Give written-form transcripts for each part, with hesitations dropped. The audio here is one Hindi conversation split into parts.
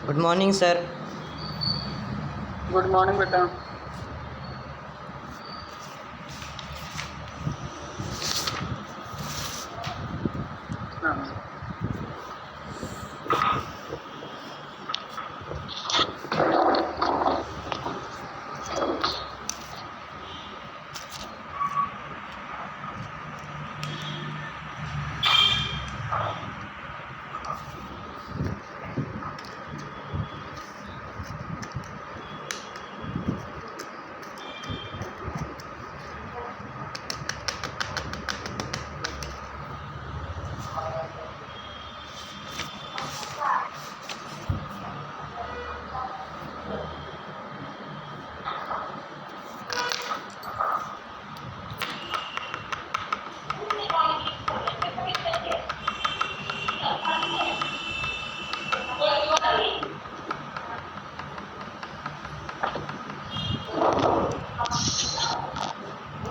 Good morning sir. Good morning बेटा।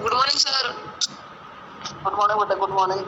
Good morning sir. Good morning बेटा, गुड मॉर्निंग।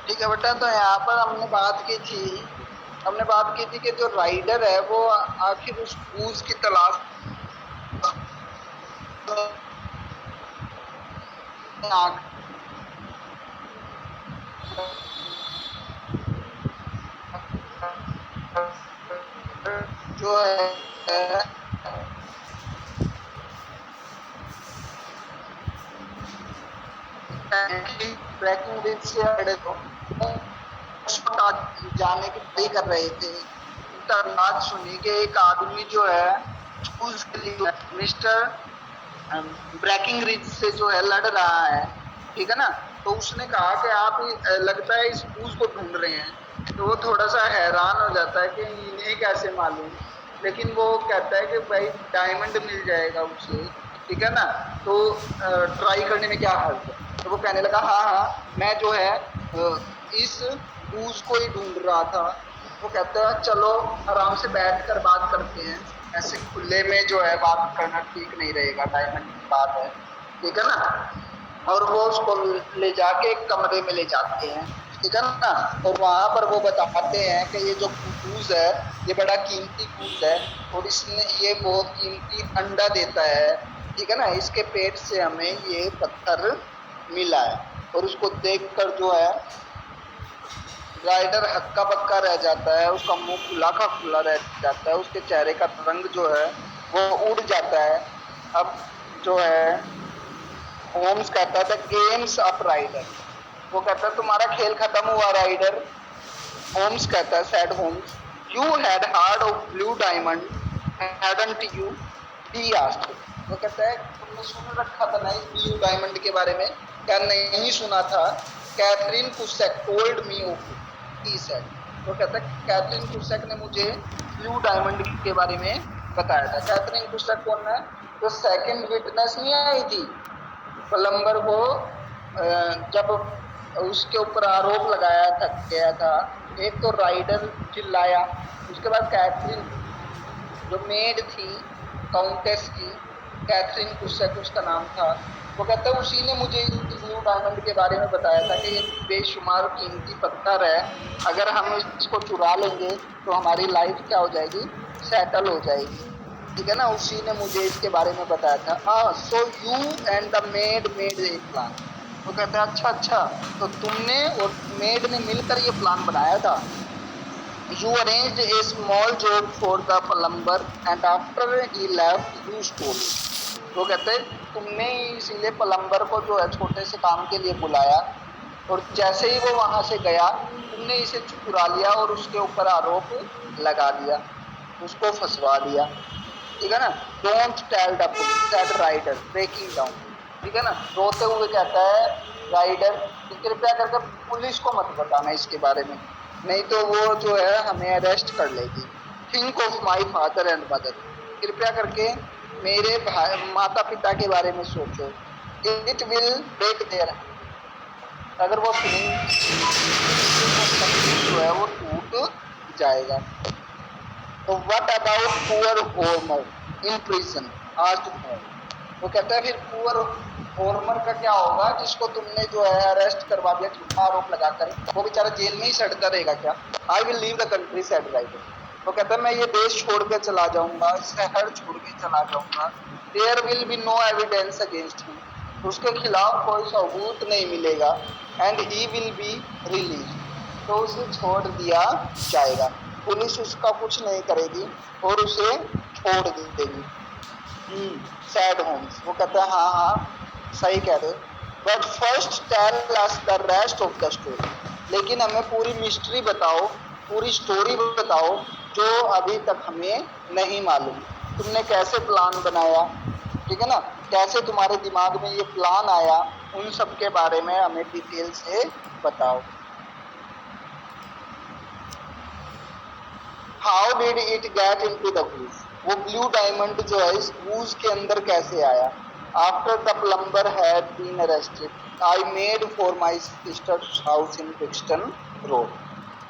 ठीक है बेटा, तो यहाँ पर हमने बात की थी कि जो राइडर है वो आखिर उस क्रूज की तलाश जो है ट्रैकिंग रिस्क से जाने की तय कर रहे थे। एक आवाज सुनी कि एक आदमी जो है उसके लिए मिस्टर ब्रैकिंग रिज से जो है लड़ रहा है, ठीक है ना। तो उसने कहा कि आप लगता है इस पूज को ढूंढ रहे हैं। तो वो थोड़ा सा हैरान हो जाता है कि इन्हें कैसे मालूम, लेकिन वो कहता है कि भाई डायमंड मिल जाएगा उसे, ठीक है ना। तो ट्राई करने में क्या हर्ज है। तो वो कहने लगा हाँ हाँ मैं जो है इस पूज को ही ढूंढ रहा था। वो कहता है चलो आराम से बैठ कर बात करते हैं, ऐसे खुले में जो है बात करना ठीक नहीं रहेगा, डायमंड की बात है, ठीक है ना। और वो उसको ले जाके एक कमरे में ले जाते हैं, ठीक है ना। और वहां पर वो बताते हैं कि ये जो कूज है ये बड़ा कीमती कूज है और इसने ये बहुत कीमती अंडा देता है, ठीक है ना। इसके पेट से हमें ये पत्थर मिला है। और उसको देखकर जो है राइडर हक्का बक्का रह जाता है, उसका मुंह खुला का खुला रह जाता है, उसके चेहरे का रंग जो है वो उड़ जाता है। अब जो है होम्स कहता था गेम्स ऑफ राइडर, वो कहता है तुम्हारा खेल खत्म हुआ राइडर। होम्स कहता है said Holmes you had heard of blue diamond hadn't you, he asked. वो कहता है तुमने सुन रखा था ना इस ब्लू डायमंड के बारे में, क्या नहीं सुना था। Catherine Cusack told me of he said. वो कहता है कैथरीन कुसेक ने मुझे ब्लू डायमंड के बारे में बताया था। कैथरीन कुसेक कौन है, जो सेकंड विटनेस नहीं आई थी प्लम्बर को जब उसके ऊपर आरोप लगाया था गया था। एक तो राइडर चिल्लाया, उसके बाद कैथरीन जो मेड थी काउंटेस की, कैथरीन कुसेक उसका नाम था। वो कहता है उसी ने मुझे ब्लू डायमंड के बारे में बताया था कि ये बेशुमार कीमती पत्थर है, अगर हम इसको चुरा लेंगे तो हमारी लाइफ क्या हो जाएगी, सेटल हो जाएगी, ठीक है ना। उसी ने मुझे इसके बारे में बताया था। So you and the made a plan. वो कहता है अच्छा अच्छा, तो तुमने और मेड ने मिलकर ये प्लान बनाया था। You arranged A small job for the plumber and after he left you stall. वो कहते हैं तुमने इसीलिए प्लम्बर को जो है छोटे से काम के लिए बुलाया और जैसे ही वो वहां से गया तुमने इसे चुरा लिया और उसके ऊपर आरोप लगा दिया, उसको फंसवा दिया, ठीक है ना। Don't tell the police that Ryder breaking down, ठीक है ना। रोते हुए कहता है राइडर कृपया करके पुलिस को मत बताना इसके बारे में, नहीं तो वो जो है हमें अरेस्ट कर लेगी। Think of my father and mother, कृपया करके मेरे माता पिता के बारे में सोचो। इट विल ब्रेक देयर, अगर वो जो है वो टूट जाएगा। तो what about poor Homer in prison asked home. वो कहता है फिर पुअर होमर का क्या होगा जिसको तुमने जो है अरेस्ट करवा दिया झूठा आरोप लगाकर, वो बेचारा जेल में ही सड़ता रहेगा क्या। I will leave the country said Ryder. वो कहता है मैं ये देश छोड़ के चला जाऊंगा, शहर छोड़ के चला जाऊंगा। There will be no evidence against him, उसके खिलाफ कोई सबूत नहीं मिलेगा। And he will be release, तो उसे छोड़ दिया जाएगा, पुलिस उसका कुछ नहीं करेगी और उसे छोड़ देगी। Said Holmes. वो कहता है हाँ हाँ सही कह रहे, but first tell us the rest of the story. लेकिन हमें पूरी मिस्ट्री बताओ, पूरी स्टोरी बताओ जो अभी तक हमें नहीं मालूम। तुमने कैसे प्लान बनाया, ठीक है ना, कैसे तुम्हारे दिमाग में ये प्लान आया, उन सब के बारे में हमें डिटेल से बताओ। How did it get into the goose, वो ब्लू डायमंड जो है इस वूज के अंदर कैसे आया। After the plumber had been arrested I made for my sister's house in Brixton Road.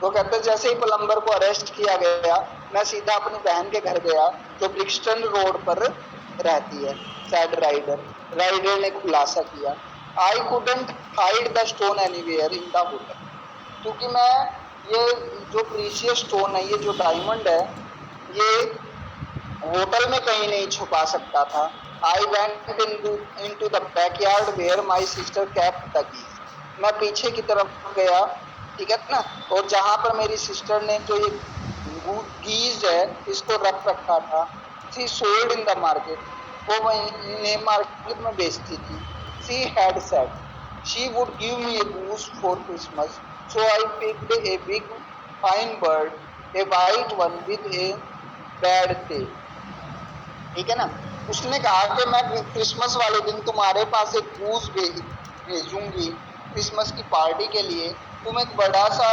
वो कहते हैं जैसे ही प्लम्बर को अरेस्ट किया गया मैं सीधा अपनी बहन के घर गया जो ब्रिक्सटन रोड पर रहती है। सैड राइडर, राइडर ने खुलासा किया I couldn't hide the stone anywhere in the hotel, क्योंकि मैं ये जो प्रीशियस स्टोन है, ये जो डायमंड है, ये होटल में कहीं नहीं छुपा सकता था। I went into the backyard where my sister kept the keys. मैं पीछे की तरफ गया, ठीक है ना, और जहाँ पर मेरी सिस्टर ने जो ये कीज है इसको रख रखा था, she sold in the market, वो वही मार्केट में बेचती थी। She had said she would give me a goose for Christmas, so I picked a big fine bird a white one with a bad tail. ठीक है ना। उसने कहा कि मैं क्रिसमस वाले दिन तुम्हारे पास एक गूस भेजूंगी क्रिसमस की पार्टी के लिए, तुम एक बड़ा सा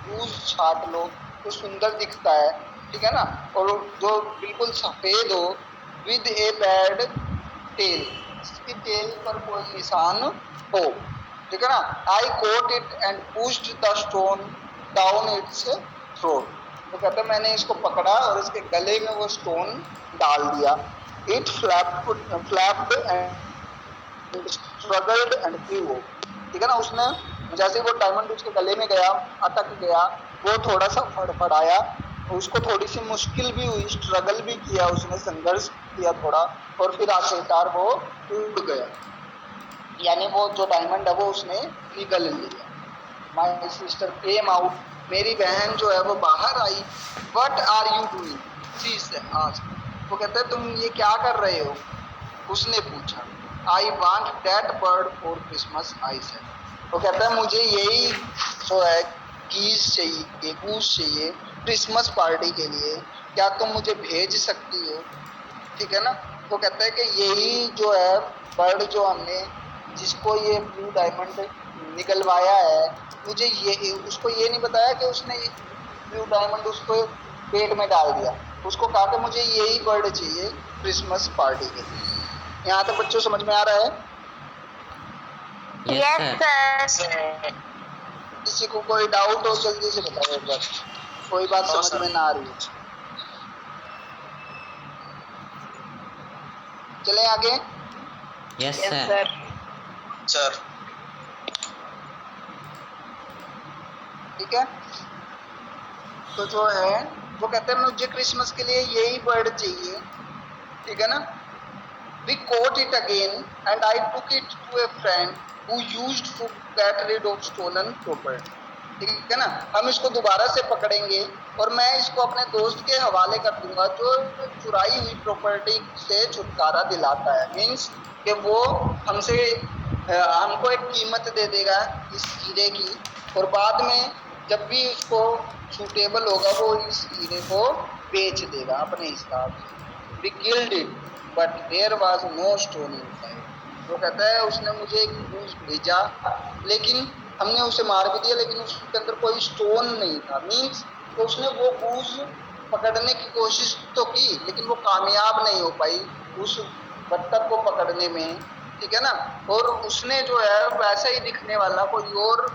गूस छाट लो तो सुंदर दिखता है, ठीक है ना, और जो बिल्कुल सफेद हो, विद ए बैड टेल, इसकी टेल पर कोई निशान हो, ठीक है ना। I quote it and pushed the stone down it's throat. तो कहते हैं मैंने इसको पकड़ा और इसके गले में वो स्टोन डाल दिया। It flapped and struggled and flu. ठीक है ना। उसने जैसे वो डायमंड उसके गले में गया, अटक गया, वो थोड़ा सा फड़फड़ाया, उसको थोड़ी सी मुश्किल भी हुई, स्ट्रगल भी किया, उसने संघर्ष किया थोड़ा, और फिर आखिरकार वो टूट गया, यानी वो जो डायमंड है वो उसने निगल लिया। माई सिस्टर केम आउट, मेरी बहन जो है वो बाहर आई। What are you doing, she asked. वो कहते हैं तुम ये क्या कर रहे हो, उसने पूछा। I want that bird for Christmas, I said. वो कहता है मुझे यही जो है गीज चाहिए, गूस चाहिए क्रिसमस पार्टी के लिए, क्या तुम मुझे भेज सकती हो, ठीक है ना। वो कहता है कि यही जो है बर्ड जो हमने, जिसको ये ब्लू डायमंड निकलवाया है, मुझे ये, उसको ये नहीं बताया कि उसने ब्लू डायमंड उसको पेट में डाल दिया, उसको कहा कि मुझे यही बर्ड चाहिए क्रिसमस पार्टी के लिए। यहाँ तक बच्चों समझ में आ रहा है? Yes sir. किसी को कोई डाउट हो जल्दी से बताओ एक बार, कोई बात समझ में ना आ रही है। चले आगे। Yes sir. सर ठीक है। तो जो है वो कहते हैं मुझे क्रिसमस के लिए यही बर्ड चाहिए, ठीक है ना। We caught it again and I took it to a friend who used to get rid of stolen property। ठीक है ना। हम इसको दोबारा से पकड़ेंगे और मैं इसको अपने दोस्त के हवाले कर दूंगा जो चुराई हुई प्रॉपर्टी से छुटकारा दिलाता है। मीन्स कि वो हमसे हमको एक कीमत दे देगा इस हीरे की, और बाद में जब भी उसको सूटेबल होगा वो इस हीरे को बेच देगा अपने हिसाब से। We killed it, but there was no stone inside। वो कहता है उसने मुझे एक गूस भेजा, लेकिन हमने उसे मार भी दिया, लेकिन उसके अंदर कोई स्टोन नहीं था। मीन्स तो उसने वो गूस पकड़ने की कोशिश तो की, लेकिन वो कामयाब नहीं हो पाई उस बत्तख को पकड़ने में, ठीक है ना। और उसने जो है वैसा ही दिखने वाला कोई और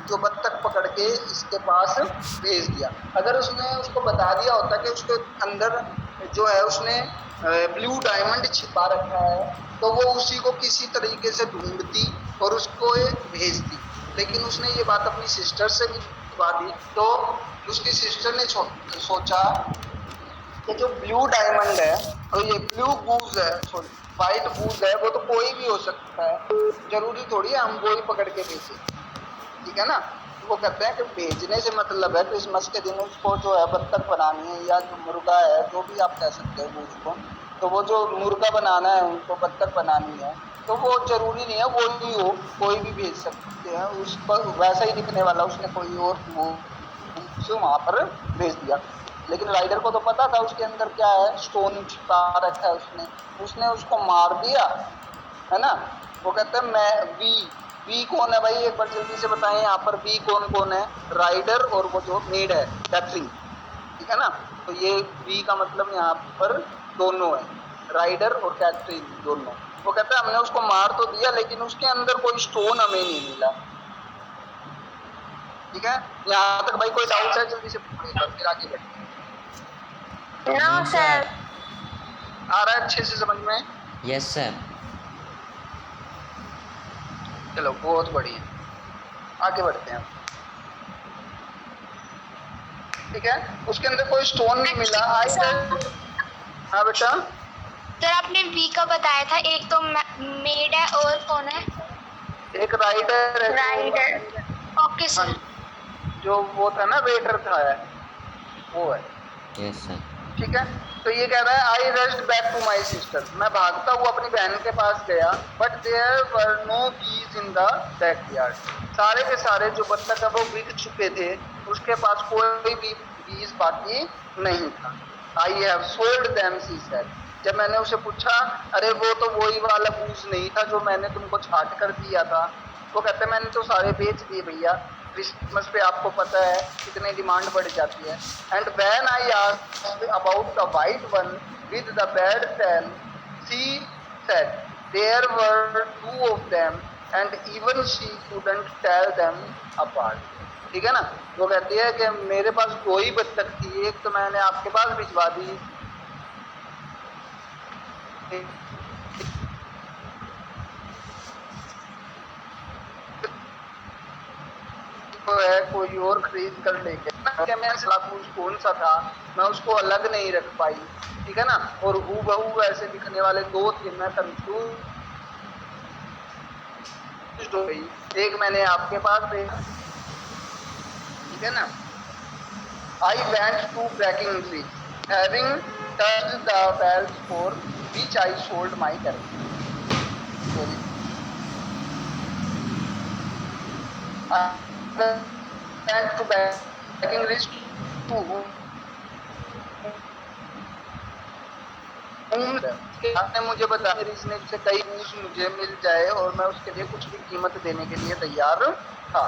जो बत्तख पकड़ के इसके पास भेज दिया। अगर उसने उसको बता दिया होता कि उसके अंदर जो है उसने ब्लू डायमंड छिपा रखा है, तो वो उसी को किसी तरीके से ढूंढती और उसको भेजती, लेकिन उसने ये बात अपनी सिस्टर से भी छुपा दी। तो उसकी सिस्टर ने सोचा कि जो ब्लू डायमंड है और ये ब्लू गूज है, सॉरी वाइट गूज है, वो तो कोई भी हो सकता है, जरूरी थोड़ी है हम वो ही पकड़ के भेजें, ठीक है ना। वो कहते हैं कि भेजने से मतलब है क्रिसमस के दिन उसको जो है बत्तख बनानी है, या जो मुर्गा है जो भी आप कह सकते हो उसको, तो वो जो मुर्गा बनाना है उनको बत्तख बनानी है, तो वो जरूरी नहीं है वो ही हो, कोई भी भेज सकते हैं। उस पर वैसा ही दिखने वाला उसने कोई और वो उसे वहाँ पर भेज दिया, लेकिन राइडर को तो पता था उसके अंदर क्या है, स्टोन छिपा रखा है। उसने उसको मार दिया, है ना। वो कहते हैं मैं बी कौन है भाई, एक बार जल्दी से बताएं यहाँ पर बी कौन कौन है, राइडर और वो जो मेड है कैथरीन, ठीक है ना। तो ये बी का मतलब यहाँ पर दोनों है, राइडर और कैथरीन दोनों। वो कहते हैं हमने उसको मार तो दिया, लेकिन उसके अंदर कोई स्टोन हमें नहीं मिला, ठीक है। यहाँ तक भाई कोई डाउट है जल्दी से फिर आगे बढ़ते हैं। No sir. आ रहा है अच्छे से समझ में? Yes sir. चलो बहुत बढ़िया, आगे बढ़ते हैं। ठीक है, उसके अंदर कोई स्टोन नहीं मिला। हाँ बेटा। सर आपने वी का बताया था, एक तो मेड है और कौन है? एक राइडर है। Rider, okay sir. जो वो था ना वेटर था वो है। Yes sir. ठीक है, तो ये कह रहा है I rushed back to my sister, मैं भागता हुआ अपनी बहन के पास गया, बट देयर वर नो बीज इन द बैकयार्ड। सारे के सारे जो बत्तख है वो बिक चुके थे, उसके पास कोई भी पीस बाकी नहीं था। I have sold them, she said. जब मैंने उसे पूछा, अरे वो तो वही वाला बूज नहीं था जो मैंने तुमको छाट कर दिया था। वो कहते मैंने तो सारे बेच दिए भैया, क्रिसमस पे आपको पता है कितनी डिमांड बढ़ जाती है। And when I asked about the white one with the bad tail, she said there were two of them and even she couldn't tell them apart. ठीक है ना। वो कहती है कि मेरे पास दो ही बत्तख थी, एक तो मैंने आपके पास भिजवा दी, तो है कोई और खरीद कर लेके ना। मैं लाखूज कौन सा था, मैं उसको अलग नहीं रख पाई। ठीक है ना। और हूबहू वैसे दिखने वाले दो थे, मैं कंफ्यूज हो गई, एक मैंने आपके पास भेजा। ठीक है ना। I went to Bracking Tree, having touched the bells for which I sold my character. Sorry. I went to Bracking Ridge to आपने मुझे बताया रिजने से कई बूज मुझे मिल जाए और मैं उसके लिए कुछ भी कीमत देने के लिए तैयार था।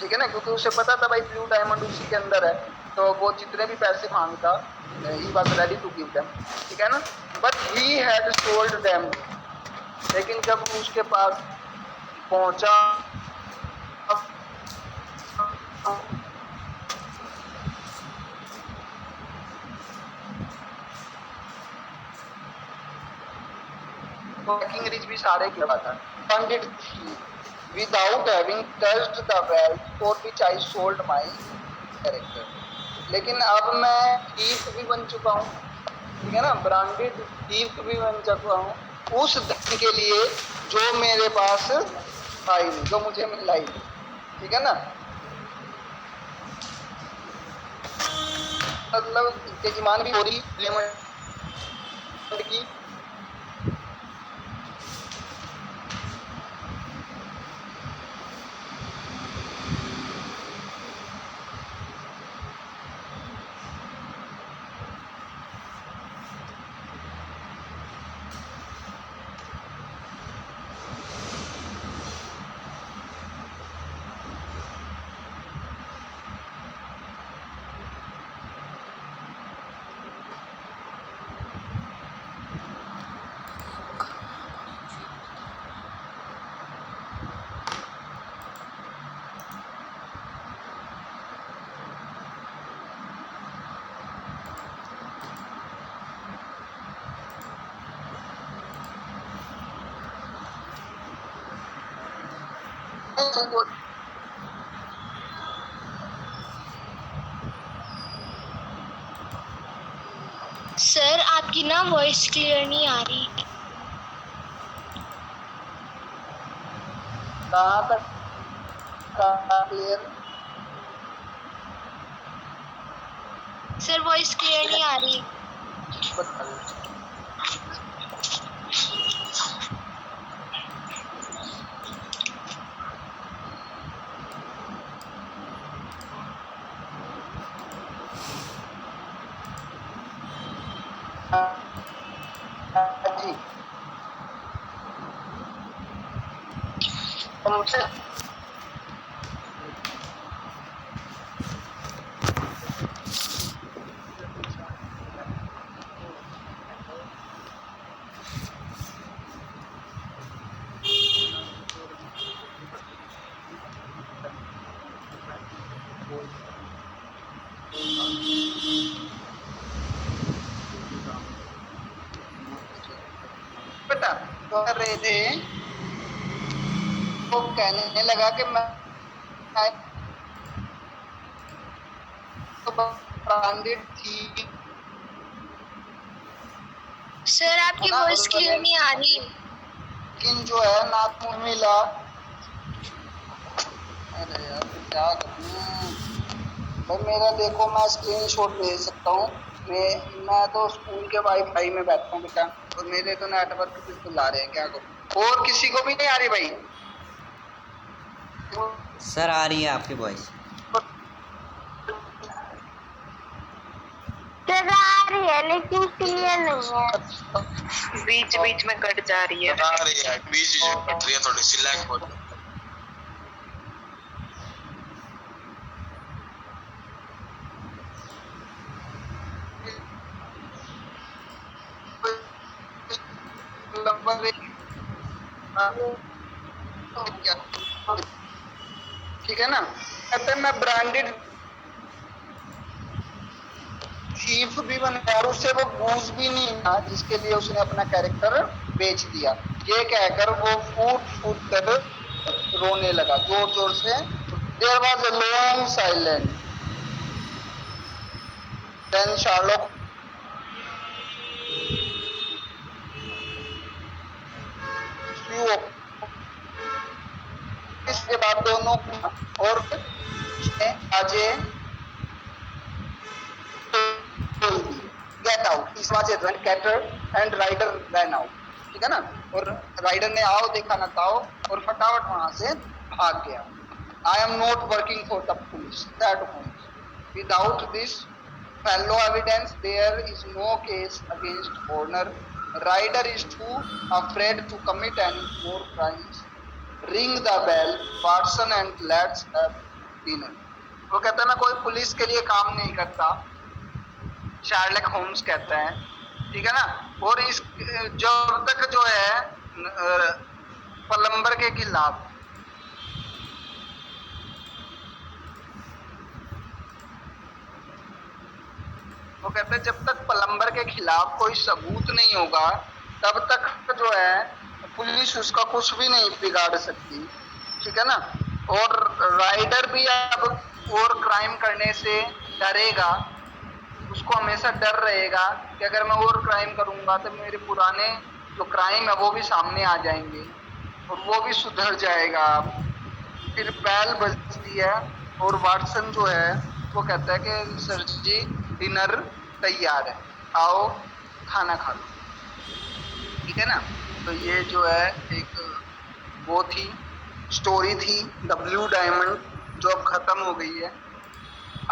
ठीक है ना। क्योंकि उसे पता था भाई ब्लू डायमंड उसी के अंदर है, तो वो जितने भी पैसे मांगता he was ready to give them. ठीक है ना। But he had sold them, लेकिन जब उसके पास पहुंचा Bracking Ridge भी सारे के था। Funded without having touched the well for which I sold my character. लेकिन अब मैं थीफ भी बन चुका हूँ। ठीक है ना। ब्रांडेड थीफ भी बन चुका हूँ उस धन के लिए जो मेरे पास था ही नहीं, जो मुझे मिला ही नहीं। ठीक है ना। मतलब तेजीमान भी हो रही की। सर आपकी ना वॉइस क्लियर नहीं आ रही। कहाँ तक क्लियर? सर वॉइस क्लियर नहीं आ रही। जी बेटा तो कर रहे थे, वो कहने लगा कि मैं तो ब्रांडेड थी। सर आपकी वॉइस क्लियर नहीं आ रही। लेकिन जो है ना तो मिला। अरे यार क्या करूं भाई, मेरा देखो मैं स्क्रीनशॉट भेज सकता हूँ। मैं तो स्कूल के वाईफाई में बैठता हूँ बेटा, और मेरे तो नेटवर्क बिल्कुल आ रहे हैं, क्या करूं। और किसी को भी नहीं आ रही भाई? सर आ रही है आपकी वॉइस। नजर आ रही है लेकिन क्लियर नहीं है। बीच बीच में कट जा रही है। बता रही है बीच में कट रही है थोड़ी सी लैग हो रही है। नंबर एक, हाँ, ठीक है ना। कहते हैं मैं ब्रांडेड चीफ भी बन गया और उससे वो घूस भी नहीं था जिसके लिए उसने अपना कैरेक्टर बेच दिया। ये कहकर वो फूट फूट कर रोने लगा जोर जोर से। There was a long silence, then Sherlock इसके बाद दोनों और अजय गेट आउट, इस वजह रन कैटर एंड राइडर रन आउट, ठीक है ना। और राइडर ने आओ देखा ना ताओ और फटाफट वहां से भाग गया। I am not working for the police that Holmes, without this fellow evidence there is no case against owner. Rider is too afraid to commit any more crimes. Ring the bell, Watson, and let's have dinner. वो कहता है मैं कोई पुलिस के लिए काम नहीं करता, शार्लक होम्स कहता है, ठीक है ना। और इस जब तक जो है प्लम्बर के खिलाफ वो कहते हैं जब तक प्लम्बर के खिलाफ कोई सबूत नहीं होगा तब तक जो है पुलिस उसका कुछ भी नहीं बिगाड़ सकती, ठीक है ना। और राइडर भी अब और क्राइम करने से डरेगा, उसको हमेशा डर रहेगा कि अगर मैं और क्राइम करूंगा तो मेरे पुराने जो क्राइम है वो भी सामने आ जाएंगे और वो भी सुधर जाएगा। फिर बैल बजती है और वाटसन जो है वो कहता है कि सर जी डिनर तैयार है, आओ खाना खा लो, ठीक है ना। तो ये जो है एक वो थी स्टोरी थी द ब्लू डायमंड जो अब खत्म हो गई है।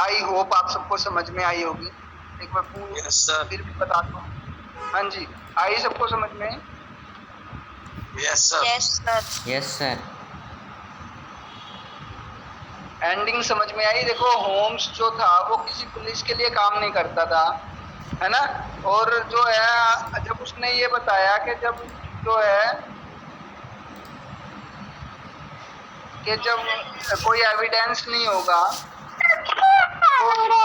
आई होप आप सबको समझ में आई होगी। एक बार Yes, sir. फिर भी बता दो। हाँ जी, आई सबको समझ में? Yes sir. Yes sir. Yes sir. Ending समझ में आई? देखो होम्स जो था वो किसी पुलिस के लिए काम नहीं करता था, है ना। और जो है जब उसने ये बताया कि जब जो है कि जब कोई एविडेंस नहीं होगा तो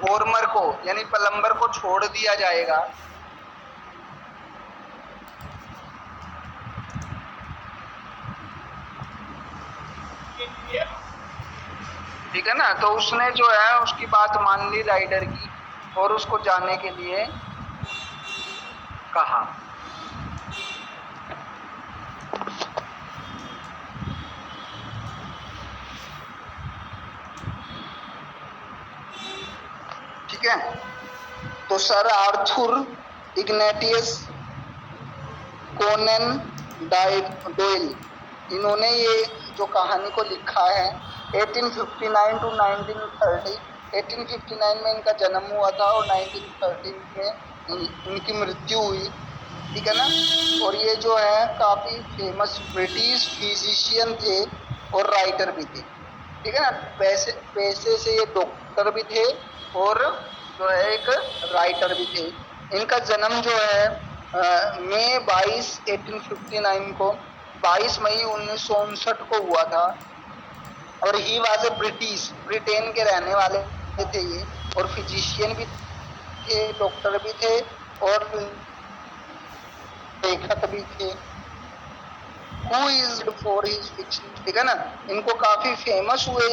होर्मर को यानी प्लम्बर को छोड़ दिया जाएगा। ठीक है ना। तो उसने जो है उसकी बात मान ली राइडर की और उसको जाने के लिए कहा। ठीक है। तो सर आर्थर इग्नेटियस कोनन डोइल इन्होंने ये जो कहानी को लिखा है 1859 टू 1930। 1859 में इनका जन्म हुआ था और 1930 में इनकी मृत्यु हुई, ठीक है ना। और ये जो है काफ़ी फेमस ब्रिटिश फिजिशियन थे और राइटर भी थे, ठीक है ना। पैसे से ये डॉक्टर भी थे और जो है एक राइटर भी थे। इनका जन्म जो है मई 22 1859 को 22 मई 1959 को हुआ था। और ही वाज ए ब्रिटेन के रहने वाले थे ये, और फिजिशियन भी थे, डॉक्टर भी थे और लेखक भी थे। Who is for his fiction, ठीक है ना। इनको काफी फेमस हुए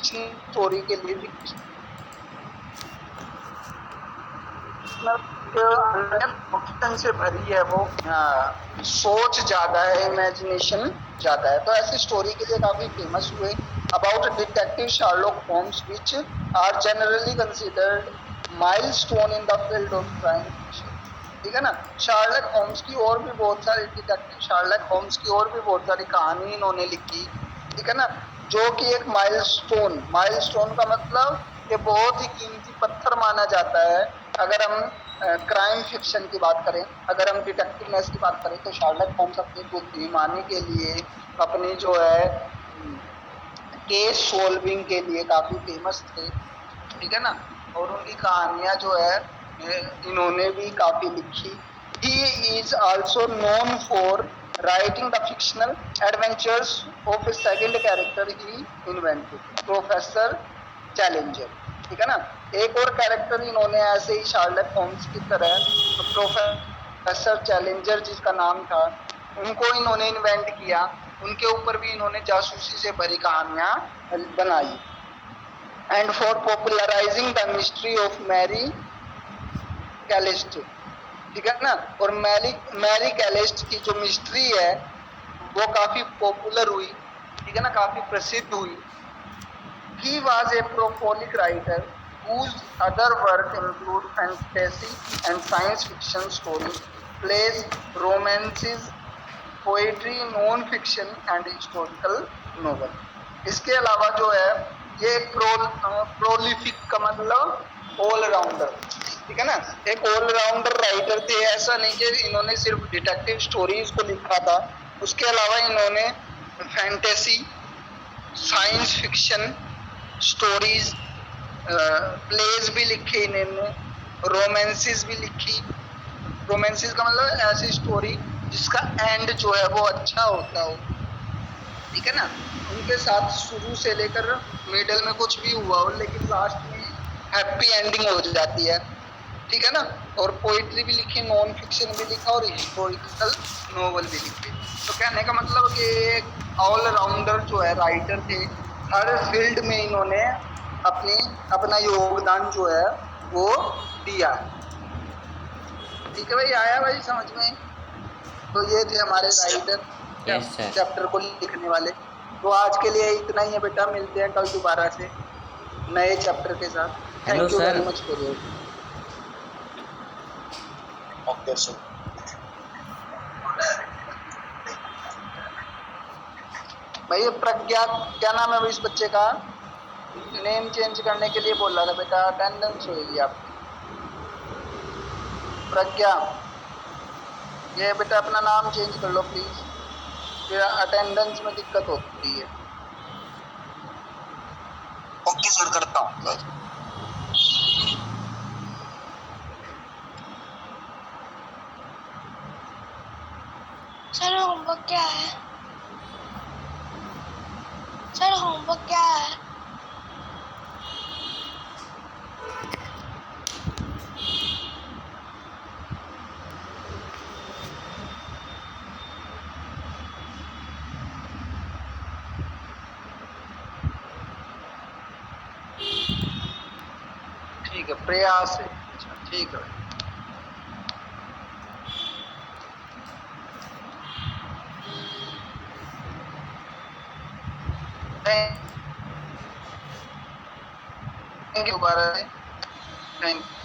स्टोरी के लिए भी। से भरी है वो, सोच ज्यादा है, इमेजिनेशन ज्यादा है, तो ऐसी स्टोरी के लिए काफी फेमस हुए। About detective Sherlock Holmes which are generally considered milestone in the field of crime, ठीक है ना। शार्लक होम्स की और भी बहुत सारी डिटेक्टिव शार्लक होम्स की और भी बहुत सारी कहानी इन्होंने लिखी ठीक है ना, जो कि एक माइलस्टोन का मतलब ये बहुत ही कीमती पत्थर माना जाता है। अगर हम क्राइम फिक्शन की बात करें, अगर हम डिटेक्टिवनेस की बात करें, तो शार्लक होम्स अपनी बुद्धिमानी के लिए, अपनी जो है केस सोल्विंग के लिए काफी फेमस थे, ठीक है ना। और उनकी कहानियां जो है इन्होंने भी काफी लिखी। He is also known for writing the fictional adventures of A second character he invented, professor challenger, ठीक है ना। एक और कैरेक्टर इन्होंने ऐसे ही शार्लक होम्स की तरह प्रोफेसर चैलेंजर जिसका नाम था, उनको इन्होंने इन्वेंट किया। उनके ऊपर भी इन्होंने जासूसी से भरी कहानियां बनाई। And for popularising the mystery of Mary Celeste, ठीक है ना। और मैरी कैलिस्ट की जो मिस्ट्री है वो काफी पॉपुलर हुई, ठीक है ना, काफी प्रसिद्ध हुई। He was a prolific writer whose other work include fantasy and science fiction stories, plays, romances, poetry, non-fiction and historical novel. इसके अलावा जो है ये प्रोलिफिक का मतलब ऑलराउंडर, ठीक है ना, एक ऑलराउंडर राइटर थे। ऐसा नहीं कि इन्होंने सिर्फ डिटेक्टिव स्टोरीज को लिखा था, उसके अलावा इन्होंने fantasy, science fiction stories, plays भी लिखे इन्होंने, रोमांसेस भी लिखी। रोमांसेस का मतलब ऐसी स्टोरी जिसका एंड जो है वो अच्छा होता हो, ठीक है ना। उनके साथ शुरू से लेकर मिडल में कुछ भी हुआ हो लेकिन लास्ट में हैप्पी एंडिंग हो जाती है, ठीक है ना। और पोइट्री भी लिखी, नॉन फिक्शन भी लिखा और हिस्टोरिकल नोवेल भी लिखे। तो कहने का मतलब कि एक ऑलराउंडर जो है राइटर थे, हर फील्ड में इन्होंने अपना योगदान जो है वो दिया। ठीक है भाई, आया भाई समझ में। तो ये थे हमारे राइटर Yes, sir. चैप्टर को लिखने वाले। तो आज के लिए इतना ही है बेटा, मिलते हैं कल दोबारा से नए चैप्टर के साथ। Hello, thank you sir. Very much for your. Okay sir. भाई प्रज्ञा, क्या नाम है भाई इस बच्चे का? नेम चेंज करने के लिए बोल रहा था बेटा, अटेंडेंस होगी आपकी। प्रज्ञा, ये बेटा अपना नाम चेंज कर लो प्लीज, फिर अटेंडेंस में दिक्कत होती है। ओके सर, करता हूँ। सर होमवर्क क्या है? सर होमवर्क क्या है? ठीक है, प्रयास है। अच्छा ठीक है। थैंक यू दोबारा, थैंक यू।